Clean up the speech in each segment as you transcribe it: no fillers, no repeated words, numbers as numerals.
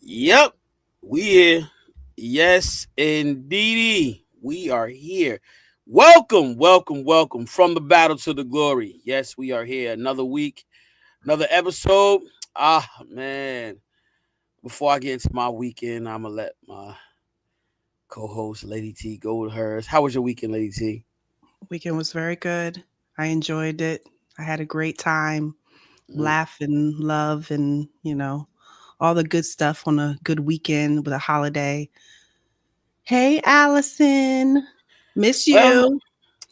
Yep, we here. Yes, indeedy. We are here. Welcome, welcome, welcome from the battle to the glory. Yes, we are here. Another week, another episode. Man. Before I get into my weekend, I'm going to let my co host, Lady T, go with hers. How was your weekend, Lady T? Weekend was very good. I enjoyed it. I had a great time, Mm. laugh and love and, all the good stuff on a good weekend with a holiday. Hey, Allison. Miss Well, you.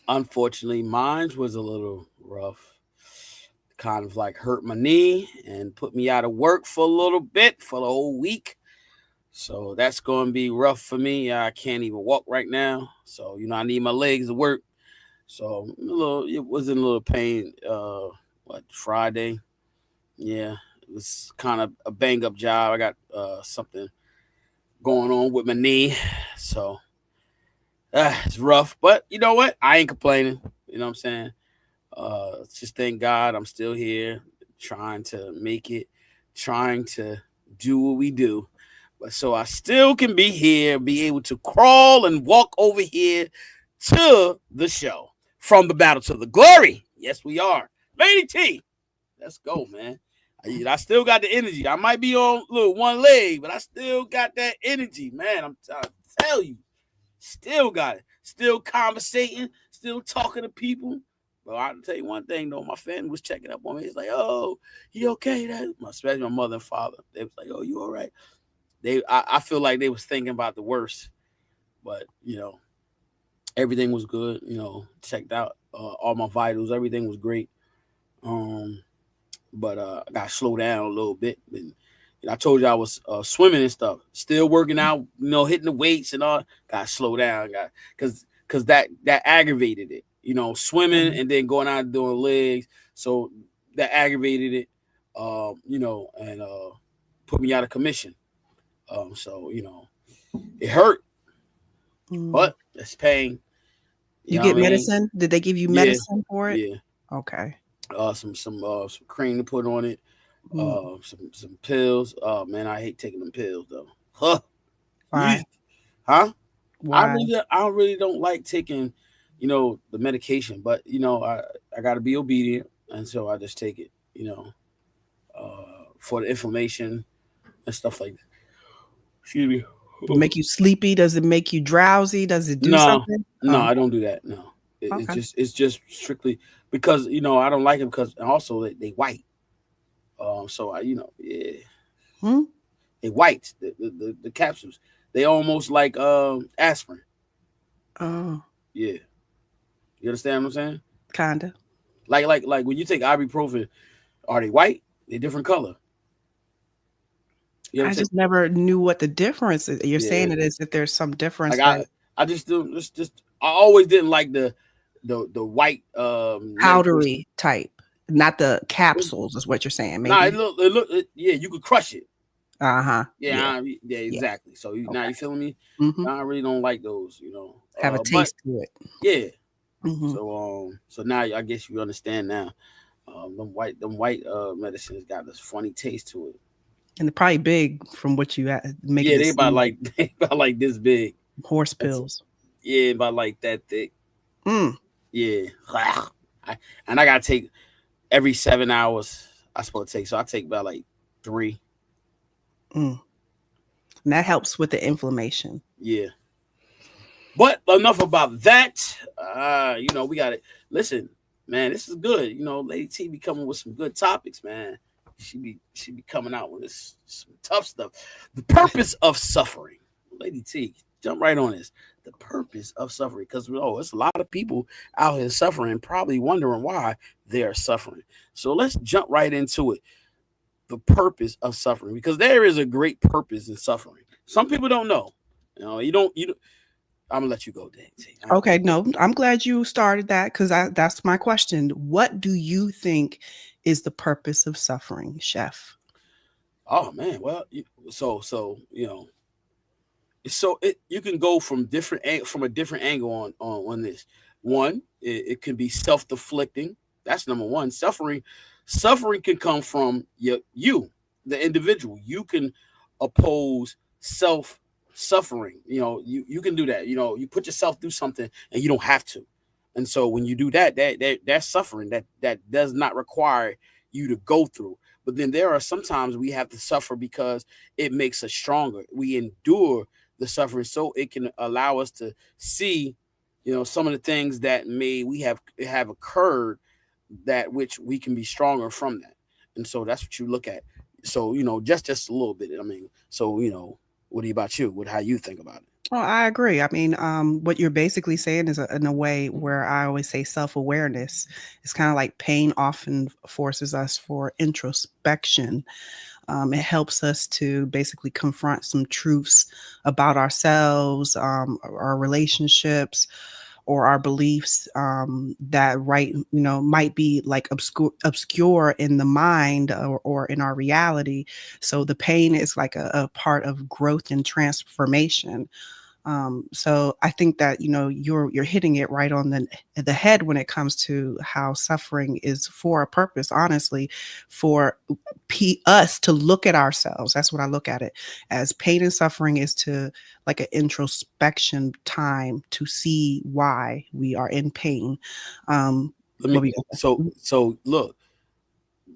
unfortunately, mine was a little rough. Kind of like hurt my knee and put me out of work for a little bit for the whole week. So that's going to be rough for me. I can't even walk right now. So, I need my legs to work. So, it was in a little pain. Friday? Yeah, it was kind of a bang up job. I got something going on with my knee. So, it's rough. But you know what? I ain't complaining. You know what I'm saying? Just thank God I'm still here, trying to make it, trying to do what we do. But so I still can be here, be able to crawl and walk over here to the show. From the battle to the glory. Yes, we are. Lady T, let's go, man. I still got the energy. I might be on little one leg, but I still got that energy, man. I'm trying to tell you. Still got it. Still conversating, still talking to people. But I'll tell you one thing though, my family was checking up on me. It's like, oh, you okay? Especially my mother and father. They was like, oh, you all right? I feel like they was thinking about the worst. But, everything was good, checked out all my vitals, everything was great. Um, but I got to slow down a little bit. And, I told you I was swimming and stuff, still working out, hitting the weights and all. Got to slow down, because that aggravated it. Swimming Mhm. and then going out and doing legs, so that aggravated it. And put me out of commission. So it hurt, Mm. but it's pain. You You know get what I mean? medicine? Did they give you Yeah, medicine for it? yeah. Okay. Some cream to put on it. Mm. Some pills. Oh man, I hate taking them pills though. Huh? Why? Huh? Why? I really don't like taking, the medication, but I got to be obedient, and so I just take it. For the inflammation and stuff like that. Excuse me. Make you sleepy? Does it make you drowsy? Does it do No, something? no, Oh, I don't do that. No, okay. it's just strictly because I don't like them because also they white. So yeah, Hmm? they white the capsules. They almost like aspirin. Oh, Yeah, you understand what I'm saying? kinda. Like when you take ibuprofen, are they white? They're different color. You ever I take? just never knew what the difference is. You're Yeah, saying it as if there's some like difference, like I just do just I always didn't like the white medication. powdery type, not the capsules, is what you're saying, Nah, maybe? yeah, you could crush it. Uh-huh. Yeah, Yeah. yeah, Yeah. exactly. So now Okay. you feeling me? Mhm. I really don't like those. Have a But taste to it. yeah. Mhm. So now I guess you understand now. Them white medicines got this funny taste to it. And they're probably big from what you making Yeah, it they about seem like like they about like this big. horse That's pills. yeah, about like that thick. Mm. Yeah, and I gotta take every 7 hours. I supposed to take, so I take about like three. Mm. And that helps with the inflammation. Yeah, but enough about that. We got it. Listen, man, this is good. Lady T be coming with some good topics, man. She be coming out with some tough stuff. The purpose of suffering, Lady T. Jump right on this. The purpose of suffering, because it's a lot of people out here suffering, probably wondering why they are suffering. So let's jump right into it. The purpose of suffering, because there is a great purpose in suffering. Some people don't know. You don't. I'm gonna let you go, Dave. Okay, no, I'm glad you started that because that's my question. What do you think is the purpose of suffering, chef? Oh man, well, so you can go from from a different angle on this. One, it can be self-deflicting. That's number one. Suffering can come from the individual. You can oppose self-suffering. You can do that. You put yourself through something and you don't have to. And so when you do that, that's suffering that does not require you to go through. But then there are sometimes we have to suffer because it makes us stronger. We endure the suffering so it can allow us to see, some of the things that we have occurred, that which we can be stronger from that. And so that's what you look at. So, just a little bit. I mean, so, what about you? How you think about it? Oh, I agree. I mean, what you're basically saying is in a way where I always say self-awareness. It's kind of like pain often forces us for introspection. It helps us to basically confront some truths about ourselves, our relationships, or our beliefs that might be like obscure in the mind or in our reality. So the pain is like a part of growth and transformation. So I think that you're hitting it right on the head when it comes to how suffering is for a purpose. Honestly, for us to look at ourselves. That's what I look at it as. Pain and suffering is to like an introspection time to see why we are in pain. So look,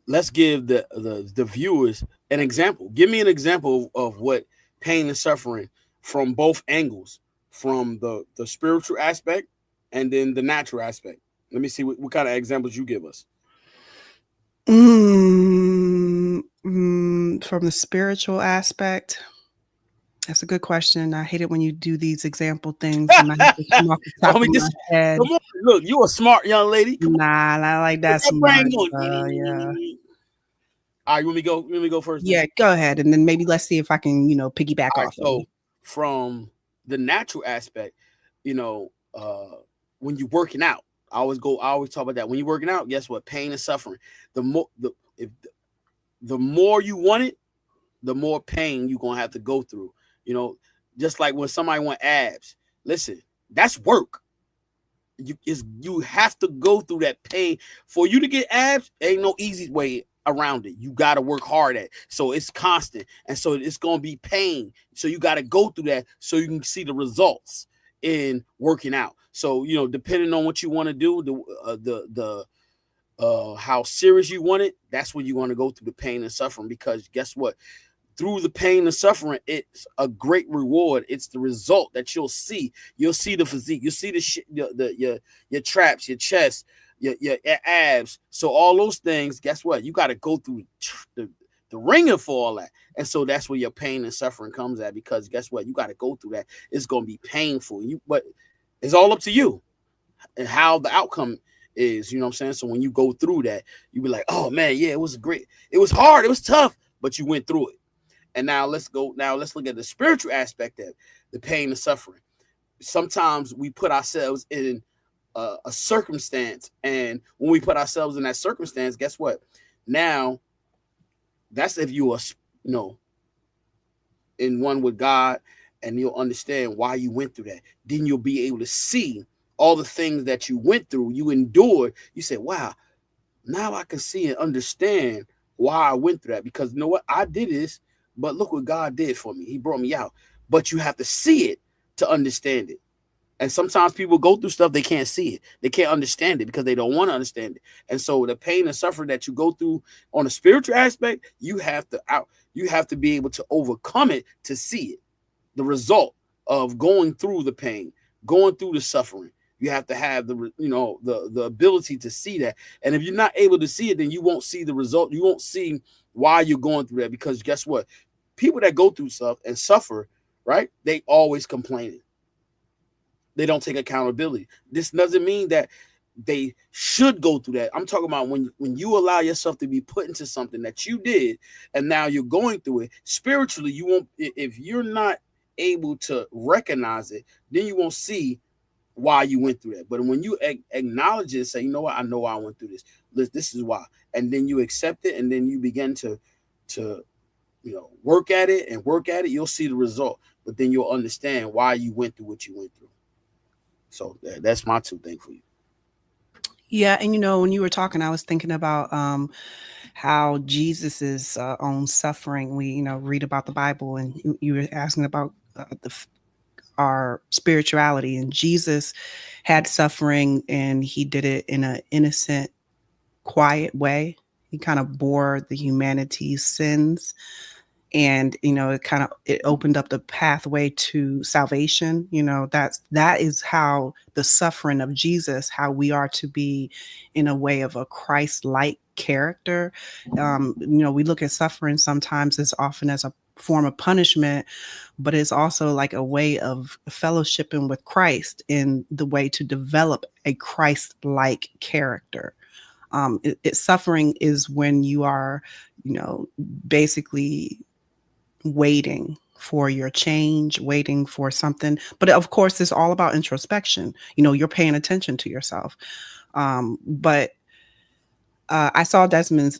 let's give the viewers an example. Give me an example of what pain and suffering from both angles, from the spiritual aspect and then the natural aspect. Let me see what kind of examples you give us. From the spiritual aspect, that's a good question. I hate it when you do these example things and I have to come off the top of my head. Come on, look, you a smart young lady. Nah, not like that smart. Yeah. All right, you want me to go first? Yeah, go ahead, and then maybe let's see if I can, piggyback off. So from the natural aspect, when you're working out, I always talk about that. When you're working out, guess what? Pain and suffering. The more you want it, the more pain you're gonna have to go through. Just like when somebody want abs. Listen, that's work. You have to go through that pain for you to get abs. Ain't no easy way around it. You got to work hard at it. So it's constant, and so it's gonna be pain. So you got to go through that so you can see the results in working out. So depending on what you want to do, the how serious you want it, that's when you want to go through the pain and suffering. Because guess what? Through the pain and suffering, it's a great reward. It's the result that you'll see. You'll see the physique. You'll see your traps, your chest, your abs. So all those things, guess what? You got to go through the ringer for all that. And so that's where your pain and suffering comes at, because guess what? You got to go through that. It's going to be painful. But it's all up to you and how the outcome is. You know what I'm saying? So when you go through that, you be like, oh man, yeah, it was great. It was hard. It was tough, but you went through it. And now let's look at the spiritual aspect of the pain and suffering. Sometimes we put ourselves in a circumstance, and when we put ourselves in that circumstance, guess what? Now, that's if you are, in one with God, and you'll understand why you went through that. Then you'll be able to see all the things that you went through, you endured. You say, wow, now I can see and understand why I went through that. Because you know what? I did this, but look what God did for me. He brought me out. But you have to see it to understand it. And sometimes people go through stuff, they can't see it. They can't understand it because they don't want to understand it. And so the pain and suffering that you go through on a spiritual aspect, you have to be able to overcome it to see it. The result of going through the pain, going through the suffering. You have to have the ability to see that. And if you're not able to see it, then you won't see the result. You won't see why you're going through that, because guess what? People that go through stuff and suffer, right? They always complaining. They don't take accountability. This doesn't mean that they should go through that. I'm talking about when you allow yourself to be put into something that you did, and now you're going through it spiritually. You won't, if you're not able to recognize it, then you won't see why you went through that. But when you acknowledge it, say, you know what, I know why I went through this. This is why, and then you accept it, and then you begin to work at it. You'll see the result, but then you'll understand why you went through what you went through. So that's my two things for you. Yeah, and when you were talking, I was thinking about how Jesus's own suffering. We, read about the Bible, and you were asking about our spirituality, and Jesus had suffering, and he did it in an innocent, quiet way. He kind of bore the humanity's sins, and it opened up the pathway to salvation. That is how the suffering of Jesus, how we are to be in a way of a Christ-like character. We look at suffering sometimes as often as a form of punishment, but it's also like a way of fellowshipping with Christ, in the way to develop a Christ-like character. Suffering is when you are, basically waiting for your change, waiting for something. But of course, it's all about introspection. You're paying attention to yourself. But I saw Desmond's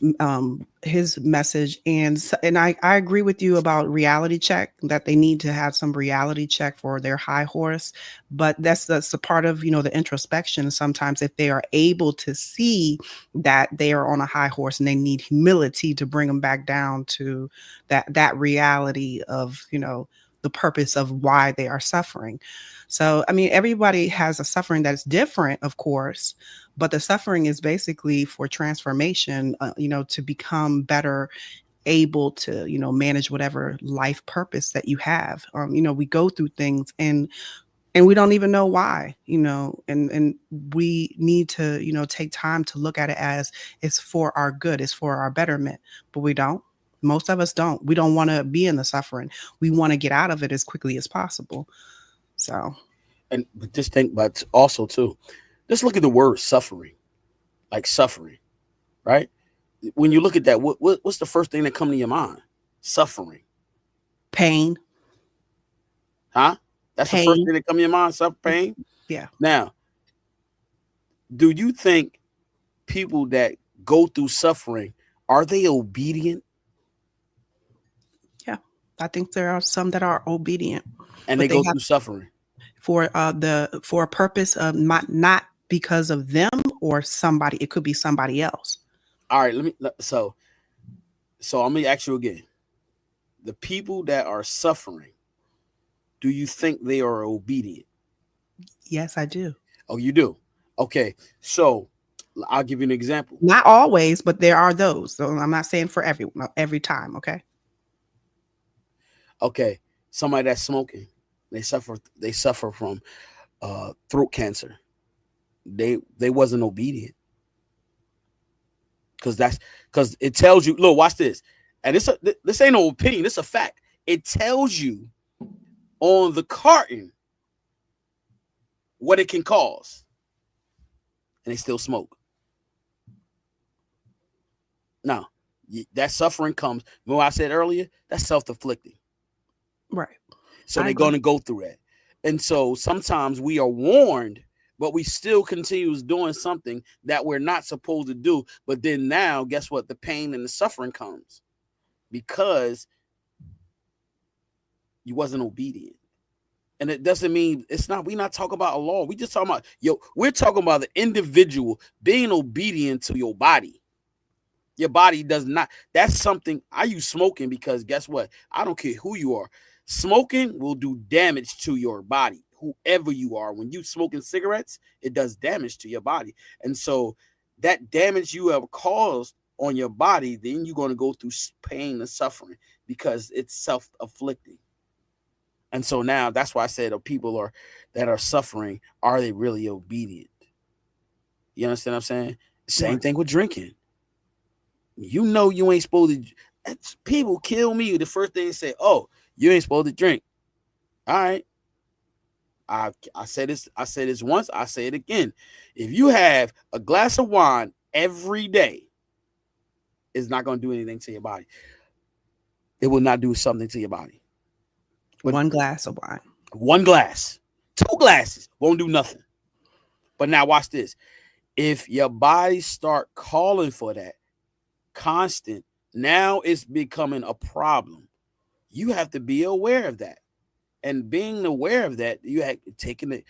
his message, and I agree with you about reality check, that they need to have some reality check for their high horse. But that's a part of the introspection. Sometimes, if they are able to see that they are on a high horse, and they need humility to bring them back down to that reality of the purpose of why they are suffering. So, I mean, everybody has a suffering that's different, of course, but the suffering is basically for transformation, to become better able to, manage whatever life purpose that you have. We go through things, and we don't even know why, and we need to, take time to look at it as it's for our good, it's for our betterment, but we don't. Most of us don't. We don't want to be in the suffering. We want to get out of it as quickly as possible. So, But just think, but also too, just look at the word suffering, like suffering, right? When you look at that, what's the first thing that comes to your mind? Suffering, pain. huh? That's the first Pain. thing that comes to your mind. Suffer pain. Yeah. Now, do you think people that go through suffering, are they obedient? Yeah. I think there are some that are obedient, And but they they go have through suffering. for a purpose of not because of them or somebody. It could be somebody else. All right, so I'm gonna ask you again. The people that are suffering, do you think they are obedient? Yes, I do. Oh, you do. Okay, so I'll give you an example. Not always, but there are those. So I'm not saying for everyone, every time. Okay. Okay, somebody that's smoking, they suffer from throat cancer. They wasn't obedient, because it tells you. Look, watch this, and this ain't no opinion. This a fact. It tells you on the carton what it can cause, and they still smoke. Now, that suffering comes. Remember what I said earlier? That's self-inflicted. Right. So I they're agree. going to go through that. And so sometimes we are warned, but we still continues doing something that we're not supposed to do. But then now, guess what? The pain and the suffering comes because you wasn't obedient. And it doesn't mean we're not talking about a law. We just talking about, we're talking about the individual being obedient to your body. Your body does not. That's something. I use smoking because guess what? I don't care who you are. Smoking will do damage to your body, whoever you are. When you smoking cigarettes, it does damage to your body. And so that damage you have caused on your body, then you're going to go through pain and suffering because it's self-afflicting. And so now that's why I said people that are suffering, are they really obedient? You understand what I'm saying? Same Right. thing with drinking. You ain't supposed to. People kill me. The first thing they say, "Oh, you ain't supposed to drink." All right. I said this. I said this once. I say it again. If you have a glass of wine every day, it's not going to do anything to your body. It will not do something to your body. But one glass of wine. One glass, 2 glasses won't do nothing. But now watch this. If your body start calling for that constant, now it's becoming a problem. You have to be aware of that. And being aware of that, you have taken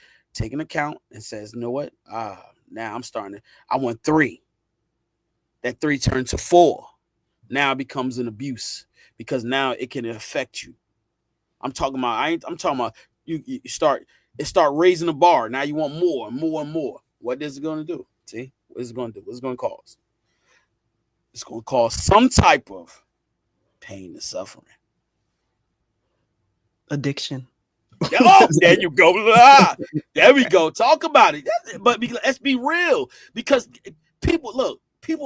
account and says, you know what? Now I'm starting to, I want 3. That 3 turned to 4. now it becomes an abuse because now it can affect you. I'm talking about I'm talking about you start raising the bar. Now you want more and more and more. What is it going to do? See? What is it going to do? What's it going to cause? It's going to cause some type of pain and suffering. Addiction. Oh, there you go. Ah, there we go. Talk about it. But let's be real, because people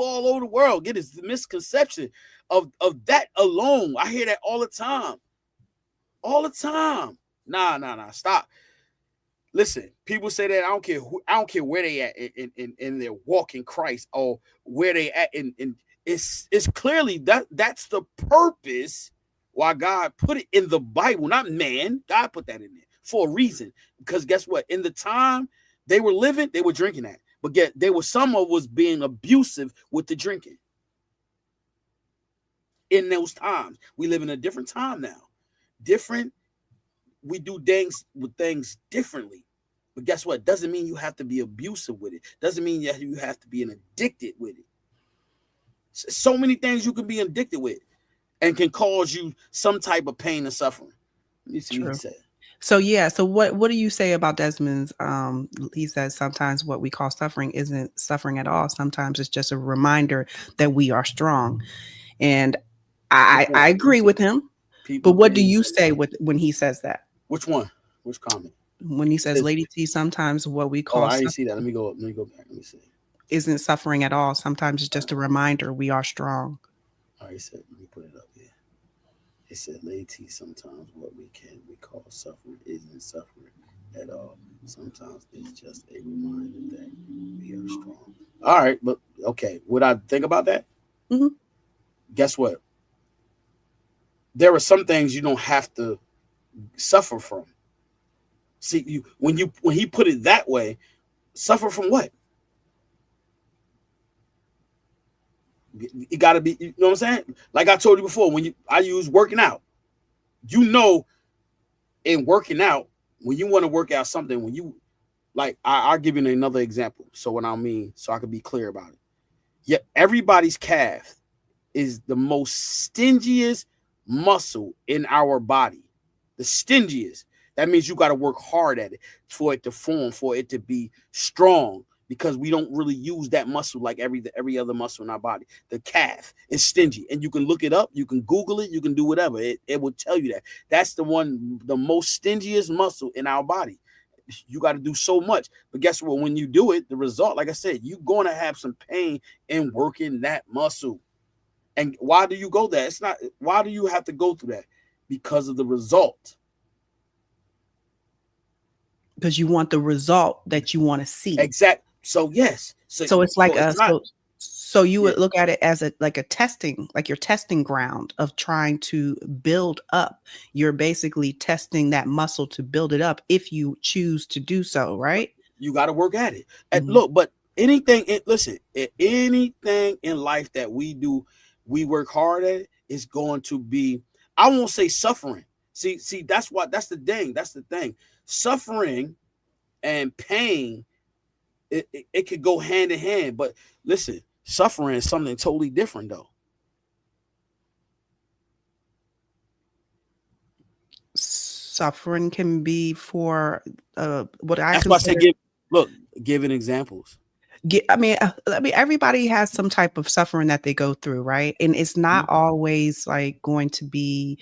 all over the world get this misconception of that alone. I hear that all the time. All the time. Nah. Stop. Listen, people say that I don't care where they at in their walk in Christ or where they at in it's clearly that's the purpose why God put it in the Bible, not man. God put that in there for a reason. Because guess what? In the time they were living, they were drinking that. But some of was being abusive with the drinking. In those times. We live in a different time now. Different. We do things differently. But guess what? Doesn't mean you have to be abusive with it. Doesn't mean that you have to be addicted with it. So many things you can be addicted with and can cause you some type of pain and suffering. Let me see what he said. So yeah, so what do you say about Desmond's? He says sometimes what we call suffering isn't suffering at all. Sometimes it's just a reminder that we are strong. And I agree with him. But what do you say when he says that? Which one? Which comment? When he says, Lady T, sometimes what we call I didn't see that. Let me go back. Let me see. Isn't suffering at all. Sometimes it's just a reminder we are strong. All right, said, let me put it up here. It said, Lady T, sometimes what we call suffering isn't suffering at all. Sometimes it's just a reminder that we are strong. All right, but okay. Would I think about that? Mm-hmm. Guess what? There are some things you don't have to suffer from. See, when he put it that way, suffer from what? You got to be, you know what I'm saying? Like I told you before, I use working out. In working out, when you want to work out something, I'll give you another example. So I can be clear about it. Yeah, everybody's calf is the most stingiest muscle in our body. The stingiest. That means you got to work hard at it for it to form, for it to be strong, because we don't really use that muscle like every other muscle in our body. The calf is stingy, and you can look it up, you can Google it, you can do whatever. It will tell you that. That's the most stingiest muscle in our body. You got to do so much. But guess what? When you do it, the result, like I said, you're going to have some pain in working that muscle. And why do you go there? Why do you have to go through that? Because of the result. Because you want the result that you want to see. Exactly. So yes. So it's like so you would look at it as like your testing ground of trying to build up. You're basically testing that muscle to build it up if you choose to do so, right? You got to work at it. And look, but anything in life that we do, we work hard at, is going to be, I won't say suffering. See, that's the thing. Suffering and pain, it could go hand in hand. But listen, suffering is something totally different, though. Suffering can be for what I. That's why I say giving examples. I mean, everybody has some type of suffering that they go through, right? And it's not always like going to be,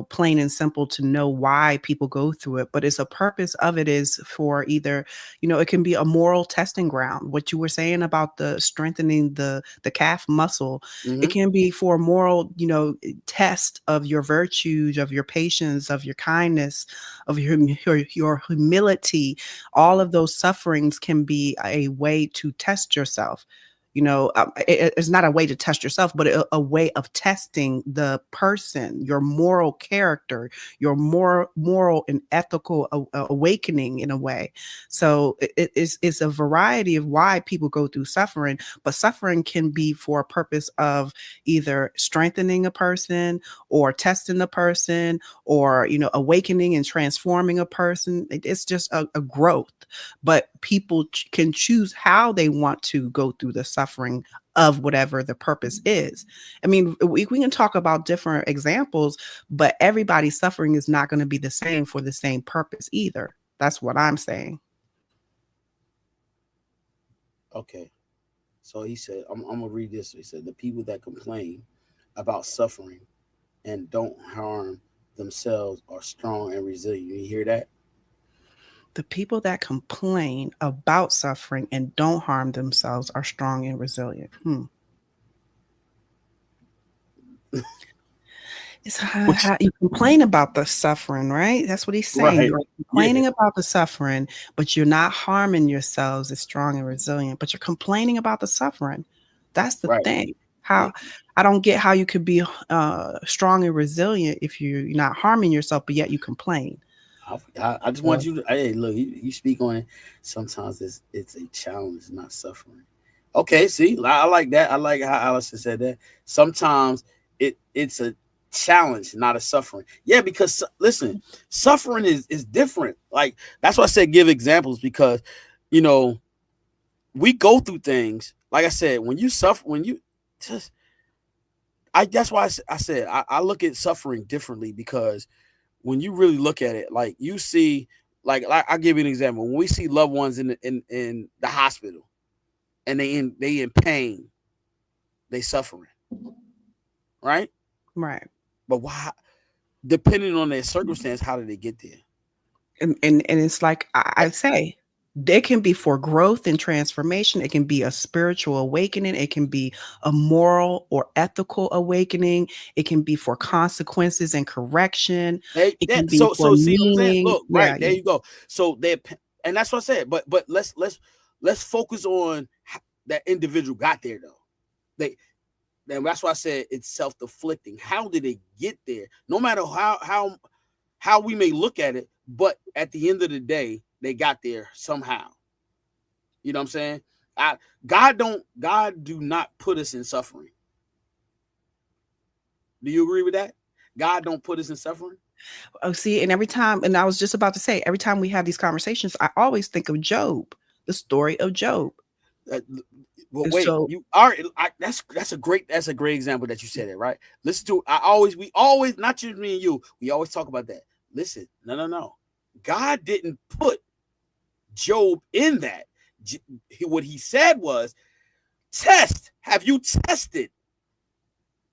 plain and simple to know why people go through it, but it's a purpose of it is for either, it can be a moral testing ground. What you were saying about the strengthening the calf muscle, it can be for a moral, test of your virtues, of your patience, of your kindness, of your humility. All of those sufferings can be a way to test yourself. It's not a way to test yourself, but a way of testing the person, your moral character, your moral and ethical awakening in a way. So it's a variety of why people go through suffering, but suffering can be for a purpose of either strengthening a person or testing a person or, awakening and transforming a person. It's just a growth, but people can choose how they want to go through the suffering. suffering of whatever the purpose is. I mean, we can talk about different examples, but everybody's suffering is not going to be the same for the same purpose either. That's what I'm saying. Okay. So he said, I'm going to read this. He said, the people that complain about suffering and don't harm themselves are strong and resilient. You hear that? The people that complain about suffering and don't harm themselves are strong and resilient. It's how you complain about the suffering, right? That's what he's saying. Right. You're complaining about the suffering, but you're not harming yourselves. It's strong and resilient, but you're complaining about the suffering. That's the thing. How I don't get how you could be strong and resilient if you're not harming yourself, but yet you complain. I just want you to, hey, look, you speak on it. Sometimes it's a challenge, not suffering. Okay, see, I like that. I like how Allison said that. Sometimes it's a challenge, not a suffering. Yeah, because listen, suffering is different. Like, that's why I said give examples, because we go through things. Like I said, when you suffer, when you just that's why I said I look at suffering differently, because when you really look at it, like you see, like I'll give you an example. When we see loved ones in the hospital and they in pain, they suffering. Right? Right. But why? Depending on their circumstance, how did they get there? And it's like I say, they can be for growth and transformation. It can be a spiritual awakening. It can be a moral or ethical awakening. It can be for consequences and correction. It can be for see what I'm saying? Look, right there you go. So and that's what I said. But let's focus on that individual got there though. That's why I said it's self-deflicting. How did they get there? No matter how we may look at it, but at the end of the day, they got there somehow. You know what I'm saying? God do not put us in suffering. Do you agree with that? God don't put us in suffering. Oh, see, and every time, and I was just about to say, every time we have these conversations, I always think of Job, the story of Job. Well, wait, so, that's a great example that you said it, right? Listen to we always not just me and you, we always talk about that. Listen, no. God didn't put Job in that. What he said was, test. Have you tested?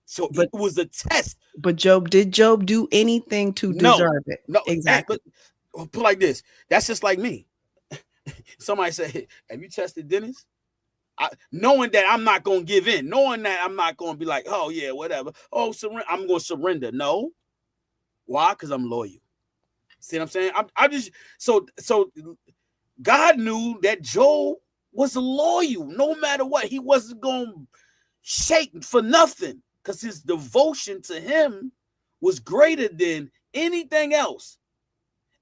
So it was a test. But did Job do anything to deserve it? No, exactly. But put like this. That's just like me. Somebody say, have you tested Dennis? Knowing that I'm not going to give in, knowing that I'm not going to be like, oh yeah, whatever. Oh, I'm going to surrender. No. Why? Because I'm loyal. See what I'm saying? I just so God knew that Job was loyal no matter what. He wasn't going to shake for nothing, because his devotion to him was greater than anything else.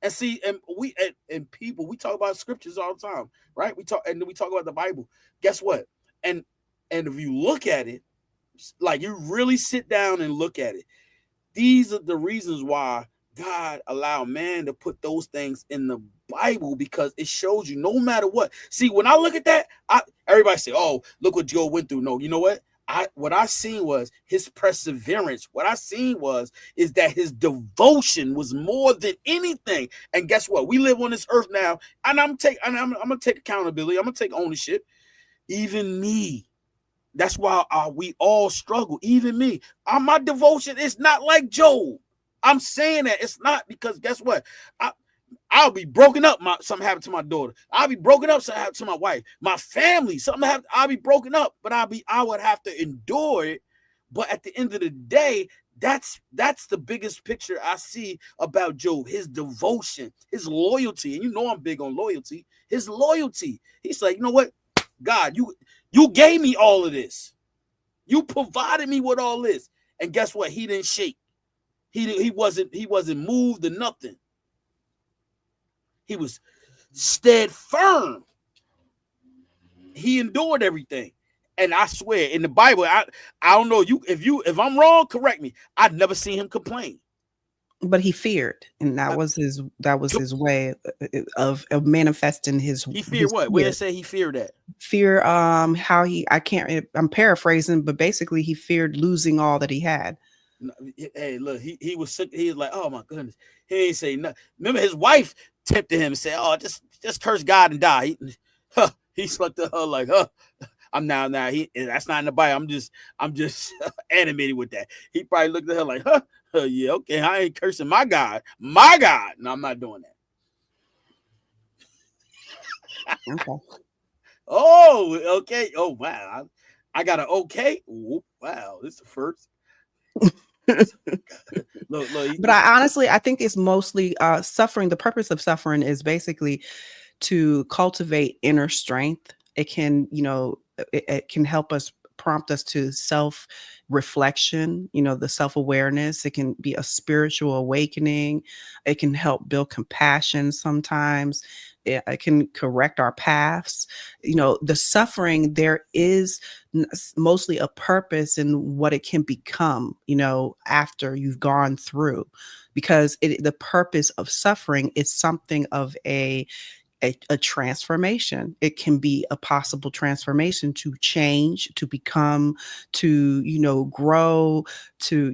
And see, and people, we talk about scriptures all the time, right? We talk about the Bible. Guess what? And if you look at it, like you really sit down and look at it, these are the reasons why God allowed man to put those things in the Bible, because it shows you no matter what. See, when I look at that, everybody say, oh, look what Job went through. No, you know what? What I seen was his perseverance. What I seen is that his devotion was more than anything. And guess what? We live on this earth now, and I'm gonna take accountability. I'm gonna take ownership. Even me. That's why we all struggle. Even me. My devotion is not like Job. I'm saying that it's not, because guess what? I'll be broken up. Something happened to my daughter. I'll be broken up. Something happened to my wife, my family. I'll be broken up, but I would have to endure it. But at the end of the day, that's the biggest picture I see about Job. His devotion, his loyalty, and you know I'm big on loyalty. His loyalty. He's like, you know what, God, you gave me all of this. You provided me with all this, and guess what? He didn't shake. He wasn't moved or nothing. He was stead firm. He endured everything. And I swear, in the Bible, I don't know, if I'm wrong, correct me. I've never seen him complain. But he feared, and I, that was Jo- his way of manifesting he feared his what? Where it fear. say he feared that? Fear, how he I can't I'm paraphrasing, but basically he feared losing all that he had. Hey, look, he was sick. He was like, oh my goodness. He ain't say nothing. Remember, his wife tempted him and said, "Oh, just curse God and die." He looked at her like, "Huh." I'm now. That's not in the Bible. I'm just animated with that. He probably looked at her like, "Huh, yeah, okay. I ain't cursing my God, my God. No, I'm not doing that." Okay. Oh, okay. Oh wow, I got an okay. Ooh, wow, this is the first. Look. But I honestly, I think it's mostly suffering. The purpose of suffering is basically to cultivate inner strength. It can, it can help us, prompt us to self reflection, the self awareness. It can be a spiritual awakening. It can help build compassion sometimes. It can correct our paths. The suffering, there is mostly a purpose in what it can become, after you've gone through, because the purpose of suffering is something of a transformation. It can be a possible transformation to change, to become, to, grow, to,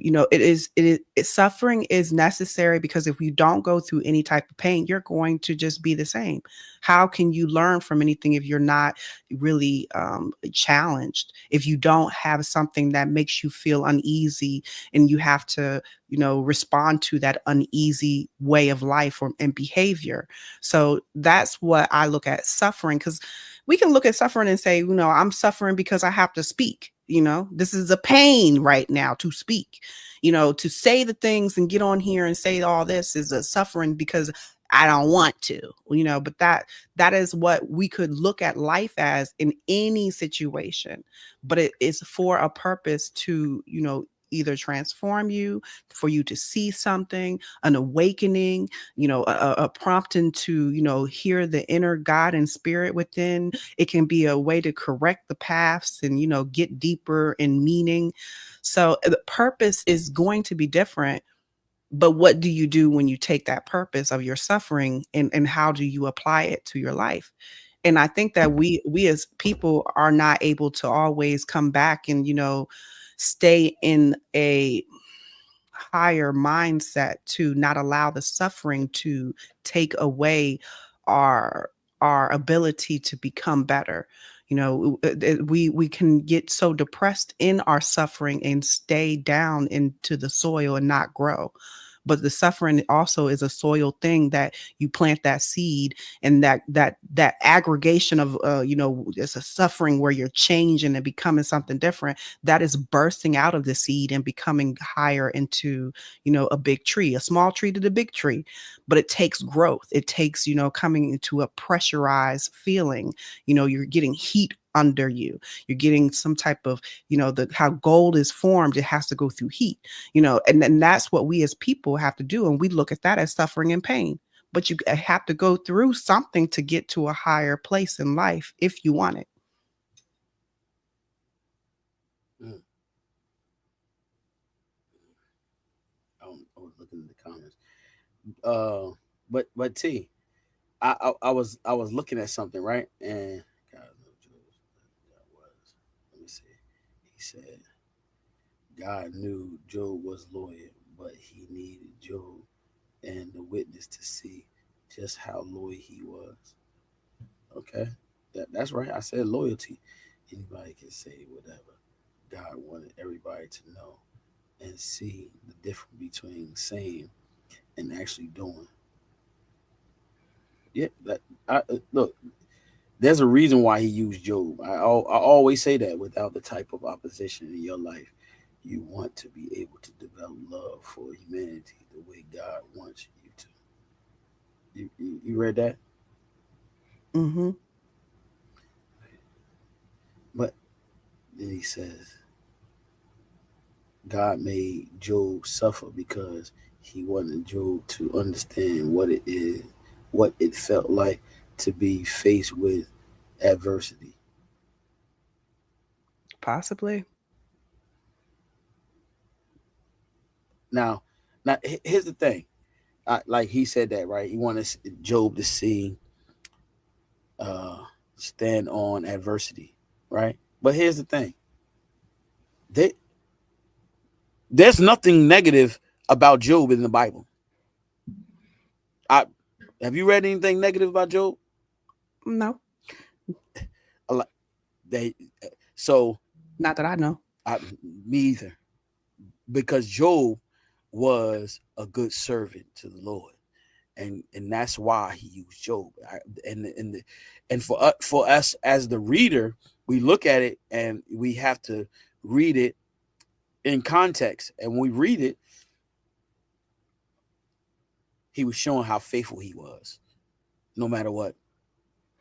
suffering is necessary, because if you don't go through any type of pain, you're going to just be the same. How can you learn from anything if you're not really challenged? If you don't have something that makes you feel uneasy and you have to, respond to that uneasy way of life and behavior. So that's what I look at suffering, because we can look at suffering and say, I'm suffering because I have to speak. This is a pain right now to speak. To say the things and get on here and say all this is a suffering because I don't want to, but that is what we could look at life as in any situation. But it is for a purpose to, either transform you, for you to see something, an awakening, a prompting to, hear the inner God and spirit within. It can be a way to correct the paths and, get deeper in meaning. So the purpose is going to be different. But what do you do when you take that purpose of your suffering, and how do you apply it to your life? And I think that we as people are not able to always come back and, stay in a higher mindset to not allow the suffering to take away our our ability to become better. We can get so depressed in our suffering and stay down into the soil and not grow. But the suffering also is a soil thing, that you plant that seed, and that aggregation of, it's a suffering where you're changing and becoming something different, that is bursting out of the seed and becoming higher into, a big tree, a small tree to the big tree. But it takes growth. It takes, coming into a pressurized feeling. You're getting heat under you. You're getting some type of, the how gold is formed, it has to go through heat, and then that's what we as people have to do. And we look at that as suffering and pain. But you have to go through something to get to a higher place in life if you want it. Mm. I was looking at the comments. But T, I was looking at something, right? And God knows that was. Let me see. He said God knew Job was loyal, but he needed Job and the witness to see just how loyal he was. Okay, that's right. I said loyalty. Anybody can say whatever. God wanted everybody to know and see the difference between saying and actually doing. Yeah, look. There's a reason why he used Job. I always say that without the type of opposition in your life, you want to be able to develop love for humanity the way God wants you to. You read that? Hmm. But then he says, God made Job suffer because he wanted Job to understand what it felt like to be faced with adversity. Possibly. Now, Now, here's the thing. Like he said that, right? He wanted Job to see, uh, stand on adversity, right? But here's the thing. There, there's nothing negative about Job in the Bible. I Have you read anything negative about Job? No, A lot- They so not that I know. I, me either, because Job was a good servant to the Lord, and that's why he used Job. And for us as the reader, we look at it and we have to read it in context. And when we read it, he was showing how faithful he was, no matter what.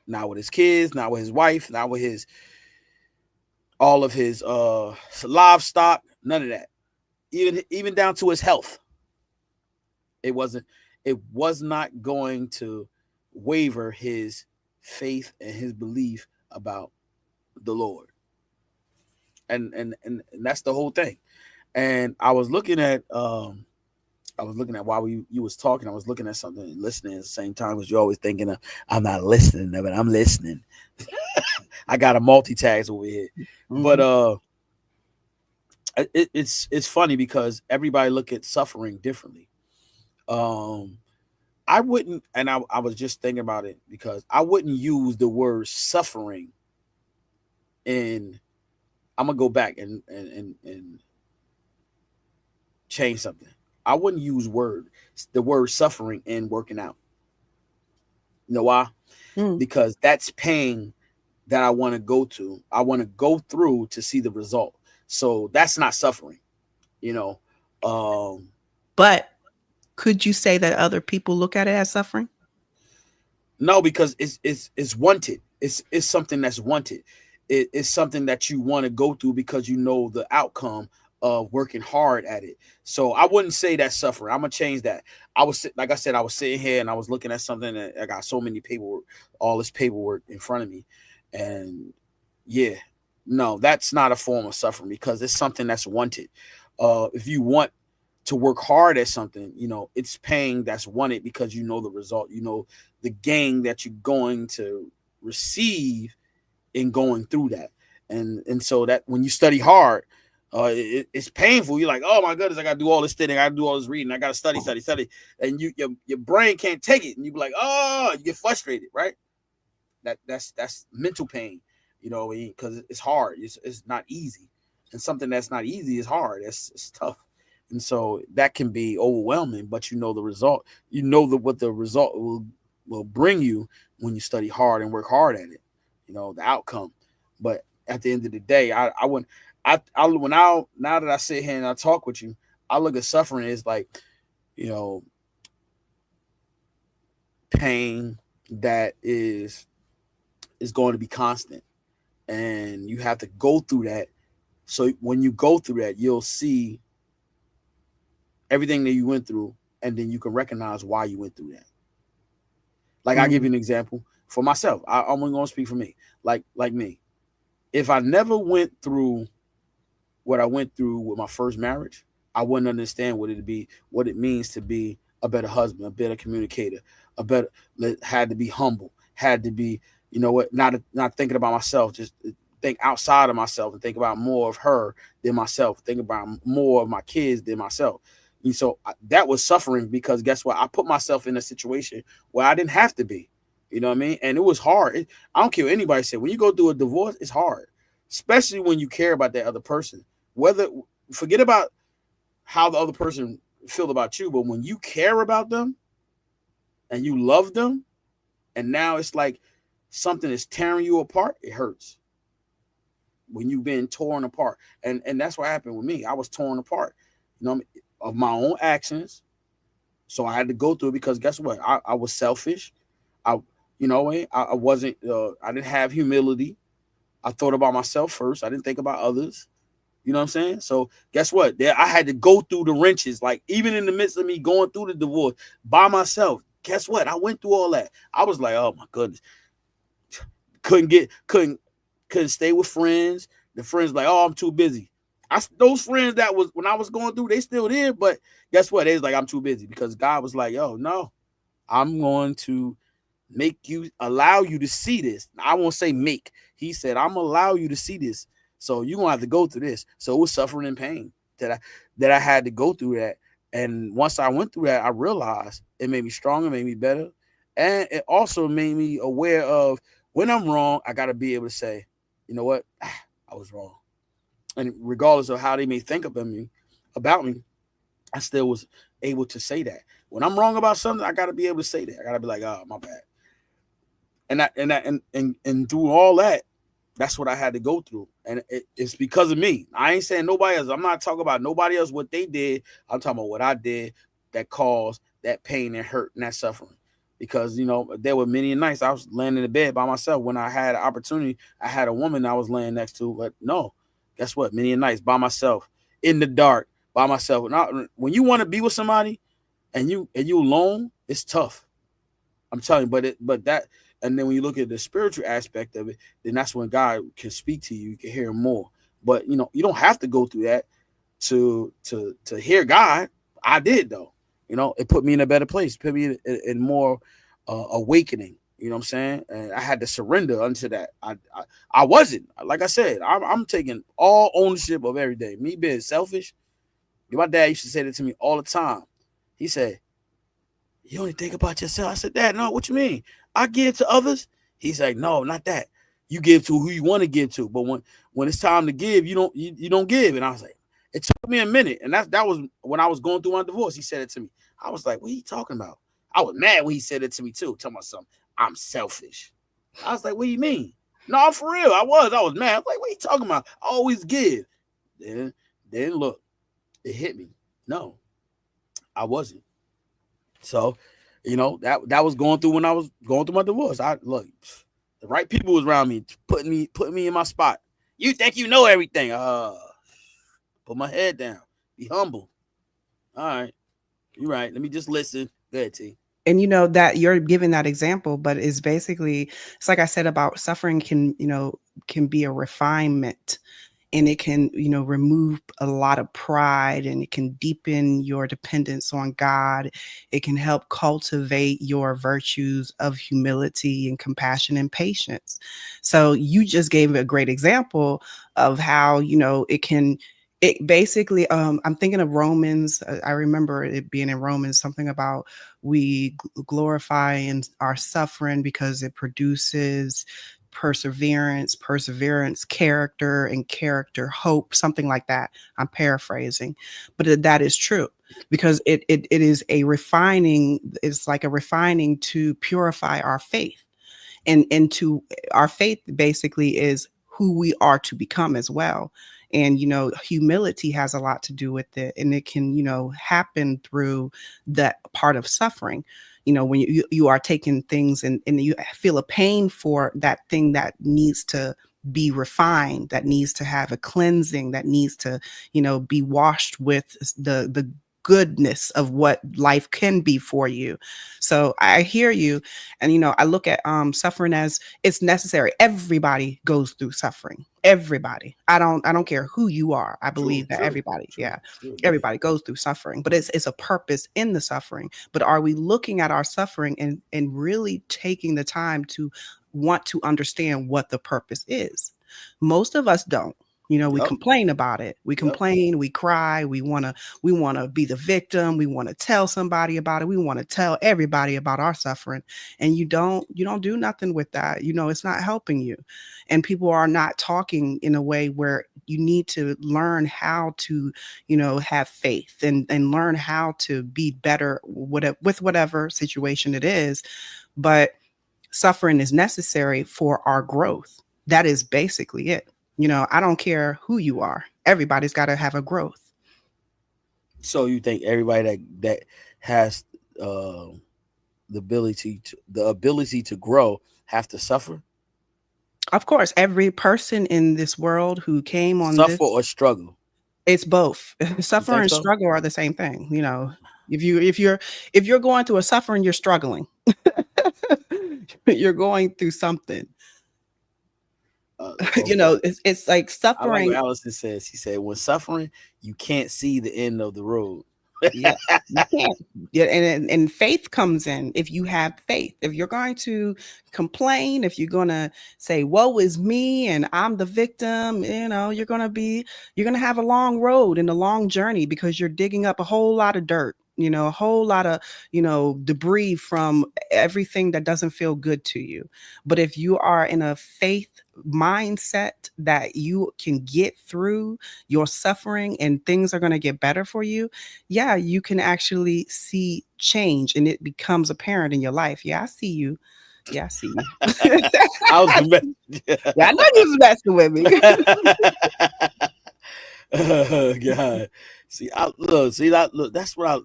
Not with his kids, not with his wife, not with his all of his livestock, none of that. Even down to his health. It was not going to waver his faith and his belief about the Lord. And that's the whole thing. And I was looking at while you was talking, I was looking at something and listening at the same time, because you're always thinking of, I'm not listening, but I'm listening. I got a multitask over here. Mm-hmm. But it's funny because everybody look at suffering differently. I wouldn't, and I was just thinking about it, because I wouldn't use the word suffering in, I'm gonna go back and change something. I wouldn't use the word suffering in working out. You know why? Because that's pain that I want to go to. I want to go through to see the result. So that's not suffering, you know. But could you say that other people look at it as suffering? No, because it's wanted. It's something that's wanted. It's something that you want to go through because you know the outcome of working hard at it. So I wouldn't say that's suffering. I'm gonna change that. Like I said, I was sitting here and I was looking at something, and I got so many paperwork, all this paperwork in front of me, and yeah, no, that's not a form of suffering, because it's something that's wanted. If you want to work hard at something, you know, it's pain that's wanted because you know the result, you know the gain that you're going to receive in going through that. And so that when you study hard, it's painful. You're like, oh my goodness, I gotta do all this studying, I gotta do all this reading, I gotta study, and your brain can't take it, and you be like, oh, you get frustrated, right? That's mental pain, you know, because it's hard. It's not easy, and something that's not easy is hard. It's tough. And so that can be overwhelming, but you know the result. You know what the result will bring you when you study hard and work hard at it. You know the outcome. But at the end of the day, now that I sit here and I talk with you, I look at suffering as like, you know, pain that is going to be constant, and you have to go through that. So when you go through that, you'll see everything that you went through, and then you can recognize why you went through that. Like, I'll give you an example for myself. I'm only going to speak for me. Like me, if I never went through what I went through with my first marriage, I wouldn't understand what it means to be a better husband, a better communicator, had to be humble, had to be, you know what, not thinking about myself, just think outside of myself and think about more of her than myself, think about more of my kids than myself. And so that was suffering, because guess what? I put myself in a situation where I didn't have to be, you know what I mean? And it was hard. I don't care what anybody said. When you go through a divorce, it's hard, especially when you care about that other person. Forget about how the other person feel about you, but when you care about them and you love them, and now it's like something is tearing you apart, it hurts. When you've been torn apart. And that's what happened with me. I was torn apart, you know, of my own actions. So I had to go through it, because guess what? I was selfish. I wasn't, I didn't have humility. I thought about myself first. I didn't think about others. You know what I'm saying? So guess what? I had to go through the wrenches. Like, even in the midst of me going through the divorce by myself, guess what? I went through all that. I was like, oh my goodness. Couldn't stay with friends. The friends like, oh, I'm too busy. Those friends that was when I was going through, they still there, but guess what? They was like, I'm too busy because God was like, yo, no, I'm going to allow you to see this. I won't say make. He said, I'm gonna allow you to see this. So you're gonna have to go through this. So it was suffering and pain that I had to go through that. And once I went through that, I realized it made me stronger, made me better. And it also made me aware of when I'm wrong, I gotta be able to say, you know what, I was wrong. And regardless of how they may think about me, I still was able to say that. When I'm wrong about something, I gotta be able to say that. I gotta be like, oh, my bad. And through all that, that's what I had to go through, and it's because of me. I ain't saying nobody else. I'm not talking about nobody else what they did. I'm talking about what I did that caused that pain and hurt and that suffering. Because there were many nights I was laying in the bed by myself when I had an opportunity. I had a woman I was laying next to, but no, guess what? Many nights by myself in the dark by myself. When you want to be with somebody and you alone, it's tough. I'm telling you, but that. And then when you look at the spiritual aspect of it, then that's when God can speak to you. You can hear him more. But you don't have to go through that to hear God. I did though. It put me in a better place. It put me in more awakening. You know what I'm saying? And I had to surrender unto that. I wasn't, like I said, I'm taking all ownership of every day. Me being selfish. My dad used to say that to me all the time. He said, "You only think about yourself." I said, "Dad, no, what you mean? I give to others." He's like, "No, not that. You give to who you want to give to, but when it's time to give, you don't give." And I was like, it took me a minute, and that was when I was going through my divorce. He said it to me. I was like, "What are you talking about?" I was mad when he said it to me too. Talking about something, I'm selfish. I was like, "What do you mean?" No, for real. I was mad. I'm like, "What are you talking about? I always give." Then look, it hit me. No, I wasn't. So, that was going through when I was going through my divorce. The right people was around me, putting me in my spot. You think you know everything? Put my head down. Be humble. All right, you're right. Let me just listen. Go ahead, T. And that you're giving that example, but it's like I said about suffering can be a refinement, and it can remove a lot of pride, and it can deepen your dependence on God. It can help cultivate your virtues of humility and compassion and patience. So you just gave a great example of how it basically, I'm thinking of Romans. I remember it being in Romans, something about we glorify in our suffering because it produces perseverance, character, and character, hope, something like that. I'm paraphrasing, but that is true because it is a refining. It's like a refining to purify our faith, and to our faith basically is who we are to become as well. And humility has a lot to do with it, and it can happen through that part of suffering. When you are taking things and you feel a pain for that thing that needs to be refined, that needs to have a cleansing, that needs to be washed with the goodness of what life can be for you. So I hear you. And I look at suffering as it's necessary. Everybody goes through suffering. Everybody. I don't care who you are. I believe that everybody, everybody goes through suffering, but it's a purpose in the suffering. But are we looking at our suffering and really taking the time to want to understand what the purpose is? Most of us don't. We complain about it. We complain, we cry, we want to be the victim. We want to tell somebody about it. We want to tell everybody about our suffering. And you don't do nothing with that. It's not helping you. And people are not talking in a way where you need to learn how to, have faith and learn how to be better with whatever situation it is. But suffering is necessary for our growth. That is basically it. I don't care who you are. Everybody's got to have a growth. So you think everybody that has the ability to grow have to suffer? Of course, every person in this world who came on suffer or struggle. It's both. Suffer and struggle are the same thing. If you're going through a suffering, you're struggling. You're going through something. You Okay. know, it's like I like what suffering. Allison says. She said, "When suffering, you can't see the end of the road." Yeah, you can't. Yeah, and faith comes in if you have faith. If you're going to complain, if you're gonna say, "Woe is me," and I'm the victim, you know, you're gonna have a long road and a long journey because you're digging up a whole lot of dirt. You know, a whole lot of, debris from everything that doesn't feel good to you. But if you are in a faith mindset that you can get through your suffering and things are going to get better for you, yeah, you can actually see change and it becomes apparent in your life. Yeah, I see you. Yeah, I see you. I was Yeah, I know you was messing with me. Oh God. See, I look, see that look, that's why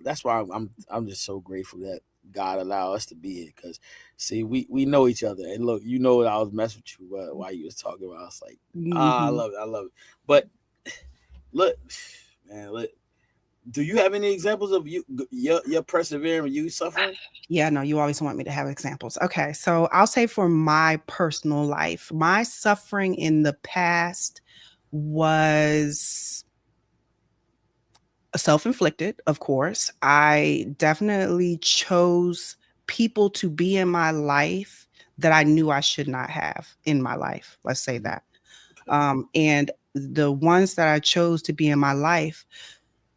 I'm just so grateful that God allowed us to be here. Cause see, we know each other. And look, you know I was messing with you while you was talking about. I was like, I Mhm. love it, I love it. But look, man, look, do you have any examples of your persevering, you suffering? Yeah, no, you always want me to have examples. Okay, so I'll say for my personal life, my suffering in the past was self-inflicted, of course. I definitely chose people to be in my life that I knew I should not have in my life. Let's say Mhm. that. Okay. And the ones that I chose to be in my life,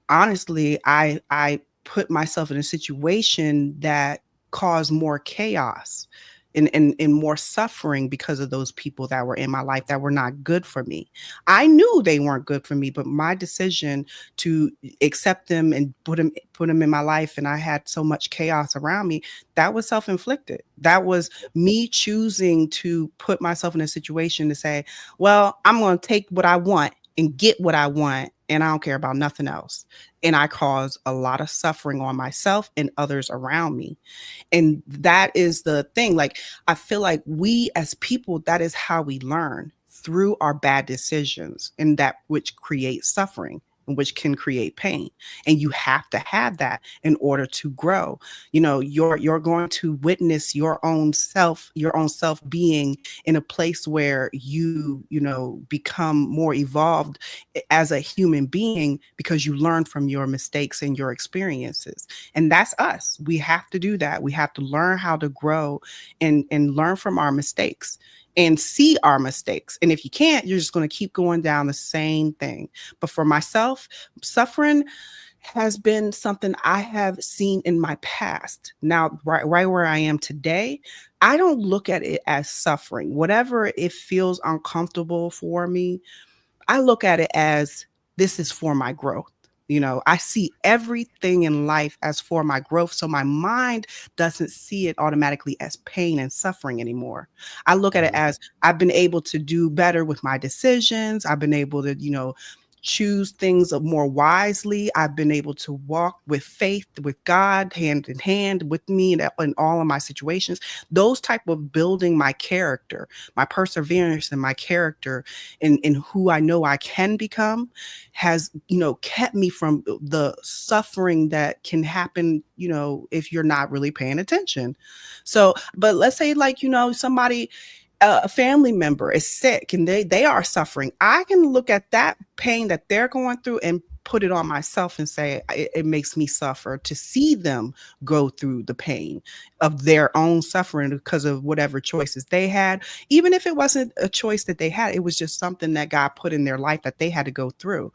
honestly, I put myself in a situation that caused more chaos and more suffering because of those people that were in my life that were not good for me. I knew they weren't good for me, but my decision to accept them and put them in my life, and I had so much chaos around me, that was self-inflicted. That was me choosing to put myself in a situation to say, well, I'm going to take what I want and get what I want, and I don't care about nothing else. And I cause a lot of suffering on myself and others around me. And that is the thing. Like, I feel like we as people, that is how we learn, through our bad decisions, and that which creates suffering and which can create pain. And you have to have that in order to grow. You're going to witness your own self being in a place where you become more evolved as a human being because you learn from your mistakes and your experiences. And that's us. We have to do that. We have to learn how to grow and learn from our mistakes and see our mistakes. And if you can't, you're just going to keep going down the same thing. But for myself, suffering has been something I have seen in my past. Now, right where I am today, I don't look at it as suffering. Whatever it feels uncomfortable for me, I look at it as, this is for my growth. I see everything in life as for my growth. So my mind doesn't see it automatically as pain and suffering anymore. I look at it Mhm. as, I've been able to do better with my decisions. I've been able to, choose things more wisely. I've been able to walk with faith, with God, hand in hand with me in all of my situations. Those type of building my character, my perseverance and my character in who I know I can become has, kept me from the suffering that can happen, if you're not really paying attention. So, but let's say, like, somebody, a family member is sick and they are suffering. I can look at that pain that they're going through and put it on myself and say, it makes me suffer to see them go through the pain of their own suffering because of whatever choices they had. Even if it wasn't a choice that they had, it was just something that God put in their life that they had to go through.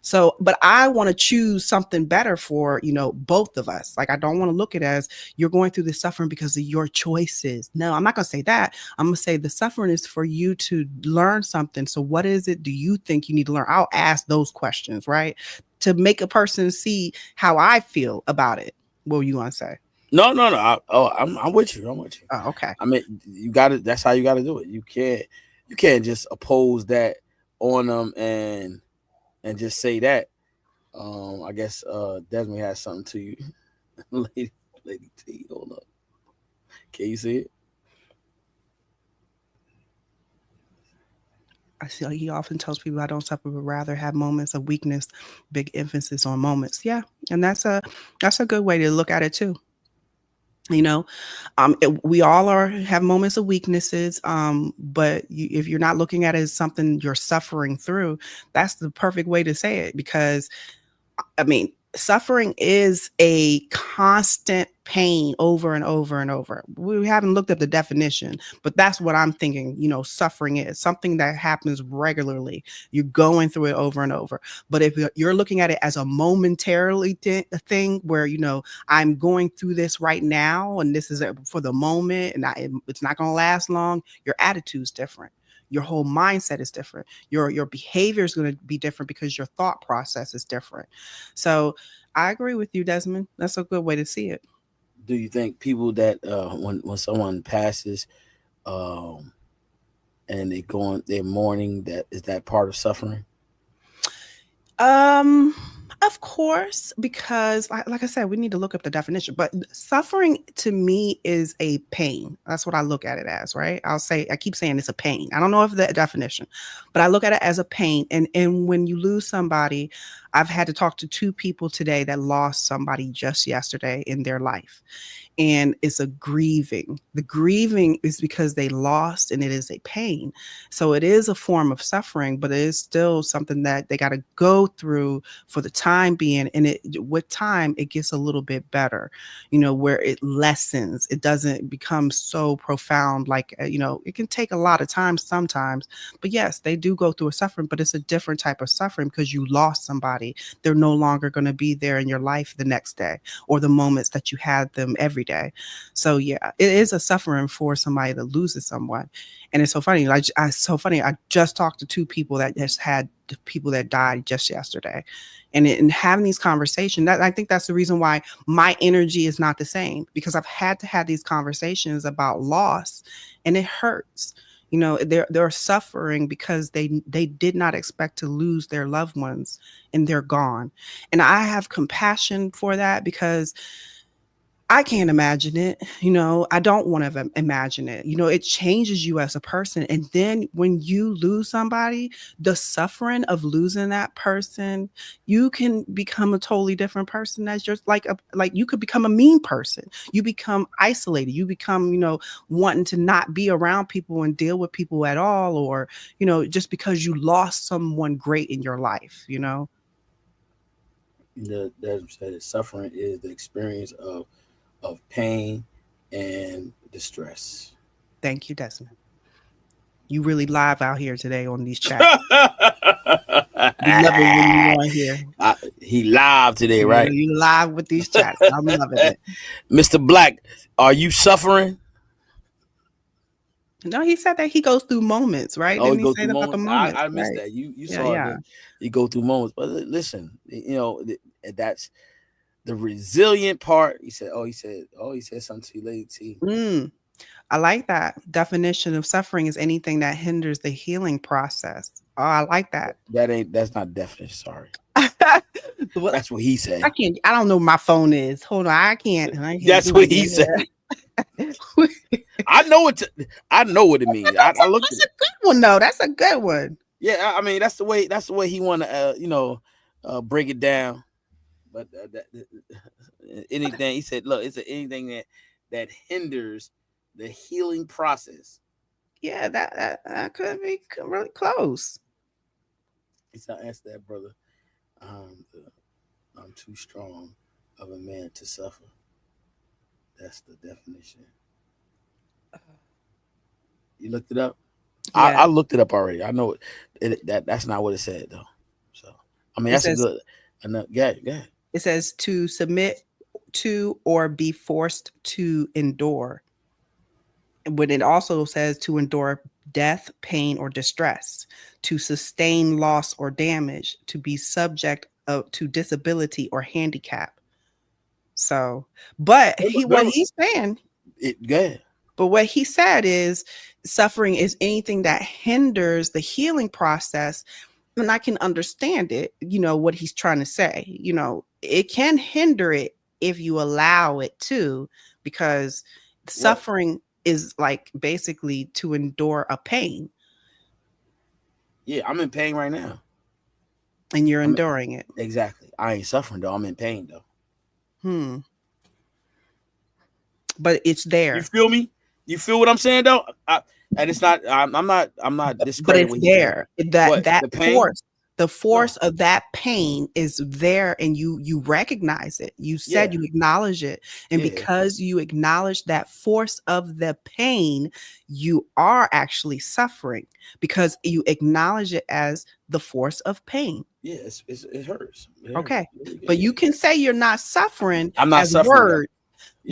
So, but I want to choose something better for, both of us. Like, I don't want to look at it as, you're going through this suffering because of your choices. No, I'm not going to say that. I'm going to say the suffering is for you to learn something. So what is it do you think you need to learn? I'll ask those questions, right? To make a person see how I feel about it. What were you going to say? No, no, no. I'm with you. I'm with you. Oh, okay. I mean, you got to. That's how you got to do it. You can't just oppose that on them and just say that. I guess Desmond has something to you, lady, lady T. Hold up. Can you see it? I see he often tells people, I don't suffer, but rather have moments of weakness, big emphasis on moments. Yeah. And that's a good way to look at it too. You know, we all have moments of weaknesses, but if you're not looking at it as something you're suffering through, that's the perfect way to say it. Because I mean, suffering is a constant pain over and over and over. We haven't looked up the definition, but that's what I'm thinking. Suffering is something that happens regularly. You're going through it over and over. But if you're looking at it as a momentarily thing where, I'm going through this right now and this is for the moment and it's not going to last long, your attitude's different. Your whole mindset is different. Your behavior is going to be different because your thought process is different. So I agree with you, Desmond. That's a good way to see it. Do you think people that when someone passes, um, and they're mourning, that part of suffering? Of course, because like I said, we need to look up the definition. But suffering to me is a pain. That's what I look at it as, right? I keep saying it's a pain. I don't know if the definition, but I look at it as a pain. And when you lose somebody, I've had to talk to 2 people today that lost somebody just yesterday in their life. And it's a grieving. The grieving is because they lost and it is a pain. So it is a form of suffering, but it is still something that they got to go through for the time being. And with time, it gets a little bit better, where it lessens. It doesn't become so profound. Like, it can take a lot of time sometimes. But yes, they do go through a suffering, but it's a different type of suffering because you lost somebody. They're no longer going to be there in your life the next day or the moments that you had them every day. So yeah, it is a suffering for somebody that loses someone. And it's so funny. I just talked to 2 people that just had people that died just yesterday. And having these conversations, I think that's the reason why my energy is not the same, because I've had to have these conversations about loss and it hurts. They're suffering because they did not expect to lose their loved ones and they're gone. And I have compassion for that because I can't imagine it. I don't want to imagine it. It changes you as a person. And then when you lose somebody, the suffering of losing that person, you can become a totally different person. That's just like you could become a mean person. You become isolated. You become, wanting to not be around people and deal with people at all, or, just because you lost someone great in your life, That suffering is the experience of pain and distress. Thank you, Desmond. You really live out here today on these chats. We love it when you on here. He live today, right? You live with these chats. I'm loving it. Mr. Black, are you suffering? No, he said that he goes through moments, right? Oh, Didn't he he go say through that about the moments. moments? I missed Right. that. You Yeah, saw yeah. that you go through moments, but listen, that's the resilient part. He said something to you later. I like that. Definition of suffering is anything that hinders the healing process. Oh, I like that. That's not definition. Sorry, Well, that's what he said. I don't know where my phone is. Hold on. I can't That's do what it. he said. I know what it means. I looked at it. That's a good one, though. That's a good one. Yeah, I mean that's the way he want to break it down. But anything he said, look, it's anything that hinders the healing process. Yeah, that could be really close. He said, "Ask that brother. I'm too strong of a man to suffer." That's the definition. You looked it up. Yeah. I looked it up already. I know that's not what it said though. So I mean, that's a good. Yeah. It says to submit to or be forced to endure. But it also says to endure death, pain, or distress, to sustain loss or damage, to be subject to disability or handicap. So, but what he's saying, but what he said is suffering is anything that hinders the healing process. And I can understand it, what he's trying to say. It can hinder it if you allow it to, because suffering is like basically to endure a pain. Yeah, I'm in pain right now. And you're enduring it. Exactly. I ain't suffering though. I'm in pain though. but it's You there. feel me? You feel what I'm saying though? And it's not. I'm not But discrediting it's what he's saying. there. That What that the pain? force, the No. force of that pain is there, and you recognize it. You Yeah. said you acknowledge it, and Yeah. because you acknowledge that force of the pain, you are actually suffering because you acknowledge it as the force of pain. Yeah. It hurts. It hurts. Okay, Really good. but Yeah. you can say you're not suffering I'm not as suffering though. words,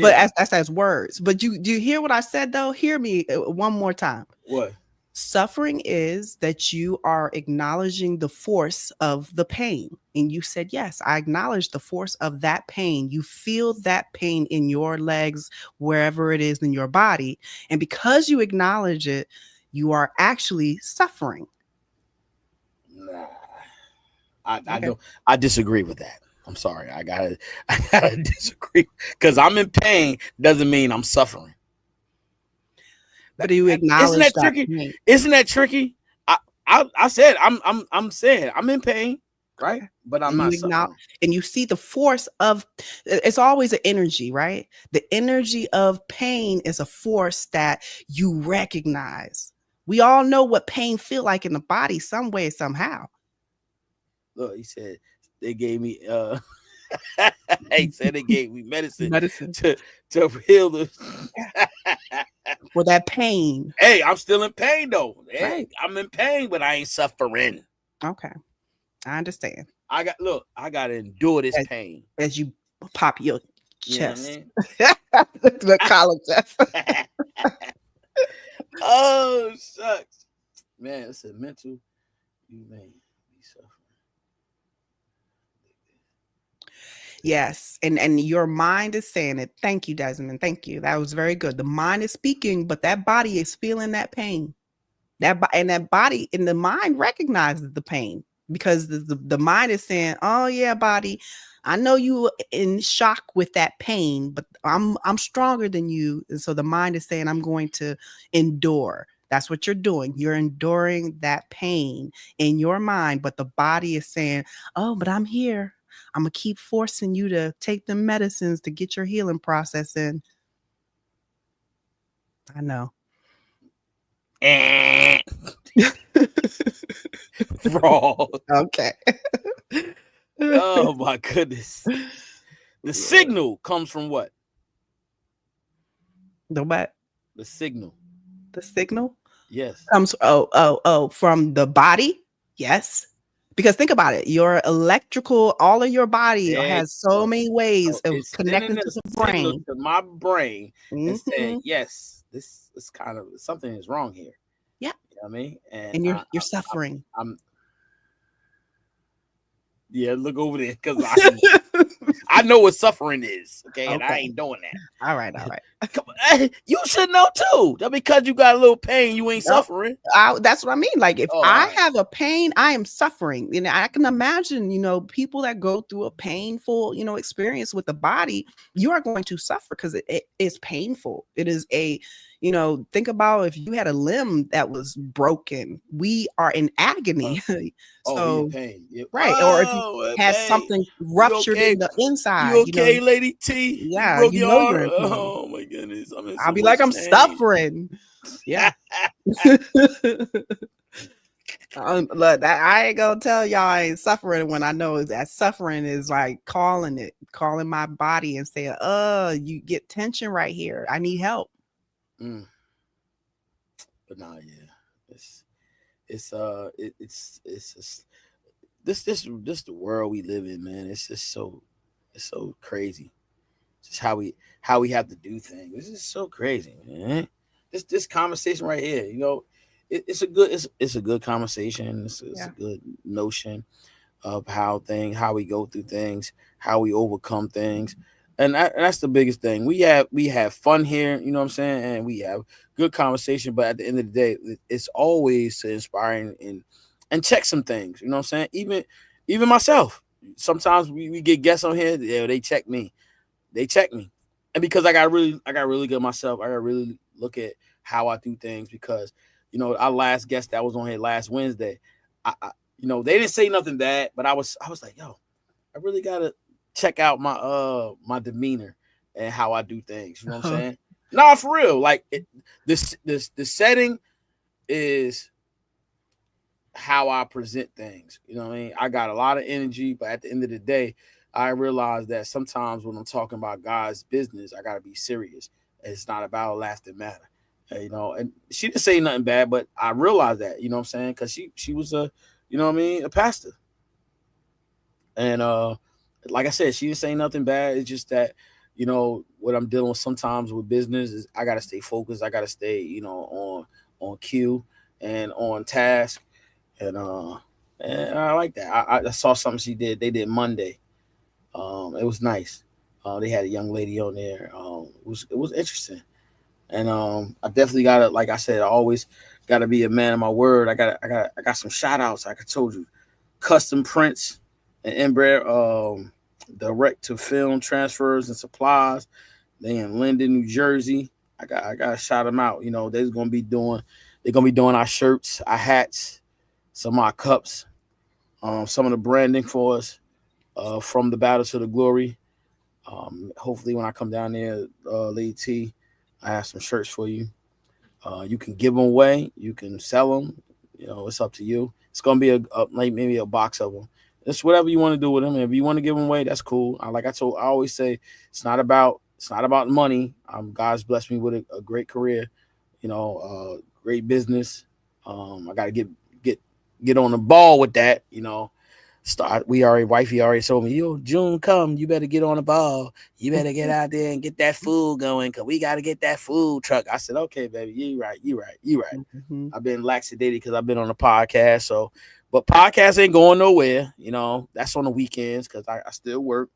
but Yeah. as words. But you do you hear what I said though? Hear me one more time. What? Suffering is that you are acknowledging the force of the pain. And you said, yes, I acknowledge the force of that pain. You feel that pain in your legs, wherever it is in your body. And because you acknowledge it, you are actually suffering. Nah. I Okay. don't. I disagree with that. I'm sorry. I gotta disagree because I'm in pain doesn't mean I'm suffering. But you Isn't acknowledge that that tricky? pain. Isn't that tricky? I said I'm saying I'm in pain, right? But I'm And you not acknowledge, suffering. and you see the force of it's always an energy, right? The energy of pain is a force that you recognize. We all know what pain feel like in the body some way, somehow. Look, he said they gave me he said they gave me medicine Medicine to heal the for that pain. Hey, I'm still in pain though. Hey, Right. I'm in pain, but I ain't suffering. Okay. I understand. I gotta endure this As, pain. as you pop your You know what I chest. mean? The collar chest. Oh shucks. Man, it's a mental you may be suffering. Yes, and your mind is saying it. Thank you, Desmond. Thank you. That was very good. The mind is speaking, but that body is feeling that pain. And that body and the mind recognizes the pain because the mind is saying, "Oh yeah, body, I know you in shock with that pain, but I'm stronger than you." And so the mind is saying, "I'm going to endure." That's what you're doing. You're enduring that pain in your mind, but the body is saying, "Oh, but I'm here. I'm gonna keep forcing you to take the medicines to get your healing process in." I know. Fraud. Okay. Oh my goodness. The signal comes from what? The what? The signal. The signal Yes. comes from the body. Yes. Because think about it, your electrical, all of your body There you has so go. many ways So of it's connecting sending a to the signal brain. to my brain and saying, Mhm. yes, this is kind of something is wrong here. Yeah. You know what I mean? And And you're suffering. I'm yeah, look over there because I know what suffering is. Okay, and I Okay. ain't doing that. All right. All right. Come on, you should know too. That because you got a little pain, you ain't Nope. suffering. That's what I mean. Like if Oh, I all right. have a pain, I am suffering. And I can imagine, people that go through a painful, experience with the body, you are going to suffer because it is painful. It is think about if you had a limb that was broken, we are in agony. Oh, we in So, pain. Yeah. right. Or if you Oh, had pain. something You ruptured okay? in the inside, You okay, Lady T? You yeah, broke your you're arm? in pain. Oh my goodness, I'm in I'll so be like, much I'm pain. suffering. Yeah. Look, I ain't gonna tell y'all I ain't suffering when I know that suffering is like calling my body and saying, you get tension right here. I need help. Mm. But nah, yeah, it's just, this the world we live in, man. It's just it's so crazy. Just how we have to do things. This is so crazy, man. This conversation right here, it's a good conversation. It's Yeah. a good notion of how we go through things, how we overcome things. And that's the biggest thing. We have fun here, you know what I'm saying? And we have good conversation, but at the end of the day, it's always to inspire and check some things, you know what I'm saying? Even myself. Sometimes we get guests on here, yeah, they check me. And because I got really good myself, I got really look at how I do things because our last guest that was on here last Wednesday, they didn't say nothing bad, but I was like, yo, I really gotta check out my my demeanor and how I do things. You know what I'm saying? Nah, for real. Like the setting is how I present things. You know what I mean? I got a lot of energy, but at the end of the day, I realize that sometimes when I'm talking about God's business, I gotta be serious. It's not about laughter matter. You know, and she didn't say nothing bad, but I realized that, you know what I'm saying? Because she was a, you know what I mean, a pastor. And like I said, she didn't say nothing bad. It's just that, you know, what I'm dealing with sometimes with business is I gotta stay focused. I gotta stay, you know, on cue and on task. And I like that. I saw something she did. They did Monday. It was nice. They had a young lady on there. It was interesting, and I definitely gotta, like I said, I always gotta be a man of my word. I got some shout outs. Like I told you, custom prints and Embraer, direct to film transfers and supplies. They in Linden, New Jersey. I gotta shout them out. You know, they're gonna be doing our shirts, our hats, some of our cups, some of the branding for us, from the battle to the glory. Hopefully, when I come down there, Lady T, I have some shirts for you. You can give them away. You can sell them. You know, it's up to you. It's gonna be like maybe a box of them. It's whatever you want to do with them. If you want to give them away, that's cool. I always say, it's not about money. God's blessed me with a great career. You know, great business. I got to get on the ball with that. You know, wifey already told me, yo, June come, you better get on the ball. You better get out there and get that food going, because we got to get that food truck. I said, okay, baby, you right. Mm-hmm. I've been laxated because I've been on a podcast. So, but podcast ain't going nowhere. You know, that's on the weekends because I still work.